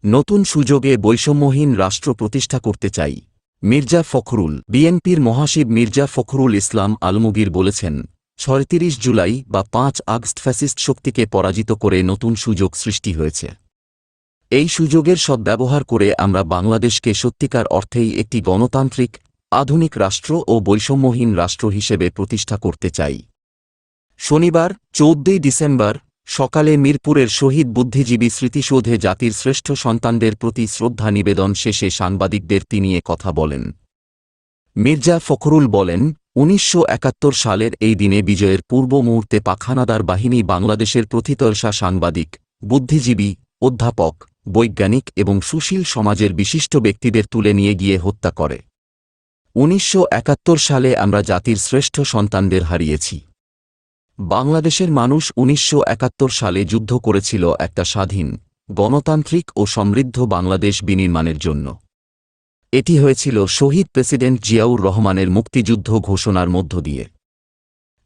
নতুন সুযোগে বৈষম্যহীন রাষ্ট্র প্রতিষ্ঠা করতে চাই। মির্জা ফখরুল। বিএনপির মহাসচিব মির্জা ফখরুল ইসলাম আলমগীর বলেছেন, ৩৬ জুলাই বা ৫ আগস্ট ফ্যাসিস্ট শক্তিকে পরাজিত করে নতুন সুযোগ সৃষ্টি হয়েছে। এই সুযোগের সদ্ব্যবহার করে আমরা বাংলাদেশকে সত্যিকার অর্থেই একটি গণতান্ত্রিক, আধুনিক রাষ্ট্র ও বৈষম্যহীন রাষ্ট্র হিসেবে প্রতিষ্ঠা করতে চাই। শনিবার ১৪ ডিসেম্বর সকালে মিরপুরের শহীদ বুদ্ধিজীবী স্মৃতিসৌধে জাতির শ্রেষ্ঠ সন্তানদের প্রতি শ্রদ্ধা নিবেদন শেষে সাংবাদিকদের তিনি এ কথা বলেন। মির্জা ফখরুল বলেন, ১৯৭১ সালের এই দিনে বিজয়ের পূর্ব মুহূর্তে পাখানাদার বাহিনী বাংলাদেশের প্রথিতযশা সাংবাদিক, বুদ্ধিজীবী, অধ্যাপক, বৈজ্ঞানিক এবং সুশীল সমাজের বিশিষ্ট ব্যক্তিদের তুলে নিয়ে গিয়ে হত্যা করে। ১৯৭১ সালে আমরা জাতির শ্রেষ্ঠ সন্তানদের হারিয়েছি। বাংলাদেশের মানুষ ১৯৭১ সালে যুদ্ধ করেছিল একটা স্বাধীন, গণতান্ত্রিক ও সমৃদ্ধ বাংলাদেশ বিনির্মাণের জন্য। এটি হয়েছিল শহীদ প্রেসিডেন্ট জিয়াউর রহমানের মুক্তিযুদ্ধ ঘোষণার মধ্য দিয়ে।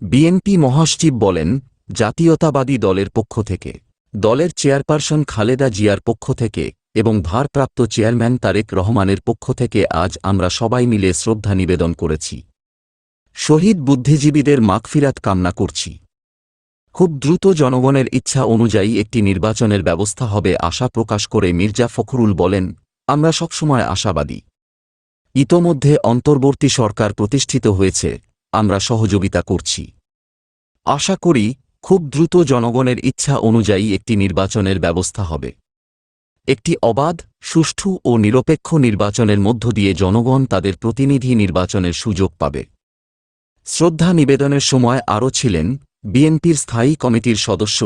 বিএনপি মহাসচিব বলেন, জাতীয়তাবাদী দলের পক্ষ থেকে, দলের চেয়ারপারসন খালেদা জিয়ার পক্ষ থেকে এবং ভারপ্রাপ্ত চেয়ারম্যান তারেক রহমানের পক্ষ থেকে আজ আমরা সবাই মিলে শ্রদ্ধা নিবেদন করেছি। শহীদ বুদ্ধিজীবীদের মাগফিরাত কামনা করছি। খুব দ্রুত জনগণের ইচ্ছা অনুযায়ী একটি নির্বাচনের ব্যবস্থা হবে আশা প্রকাশ করে মির্জা ফখরুল বলেন, আমরা সবসময় আশাবাদী। ইতোমধ্যে অন্তর্বর্তী সরকার প্রতিষ্ঠিত হয়েছে, আমরা সহযোগিতা করছি। আশা করি খুব দ্রুত জনগণের ইচ্ছা অনুযায়ী একটি নির্বাচনের ব্যবস্থা হবে। একটি অবাধ, সুষ্ঠু ও নিরপেক্ষ নির্বাচনের মধ্য দিয়ে জনগণ তাদের প্রতিনিধি নির্বাচনের সুযোগ পাবে। শ্রদ্ধা নিবেদনের সময় আরও ছিলেন বিএনপির স্থায়ী কমিটির সদস্য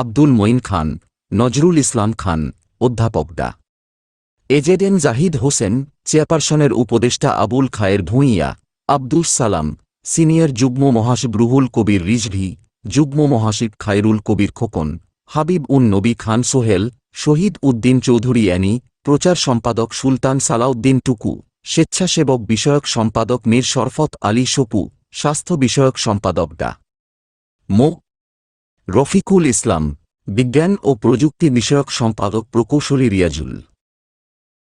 আব্দুল মঈন খান, নজরুল ইসলাম খান, অধ্যাপক ডা. এজেডএন জাহিদ হোসেন, চেয়ারপারসনের উপদেষ্টা আবুল খায়ের ভূঁইয়া, আব্দুস সালাম, সিনিয়র যুগ্ম মহাসচিব রুহুল কবির রিজভী, যুগ্ম মহাসচিব খায়রুল কবির খোকন, হাবিব উন নবী খান সোহেল, শহীদ উদ্দিন চৌধুরী অ্যানি, প্রচার সম্পাদক সুলতান সালাউদ্দিন টুকু, স্বেচ্ছাসেবক বিষয়ক সম্পাদক মীর শরফত আলী সপু, স্বাস্থ্য বিষয়ক সম্পাদক ডা. মো. রফিকুল ইসলাম, বিজ্ঞান ও প্রযুক্তি বিষয়ক সম্পাদক প্রকৌশলী রিয়াজুল।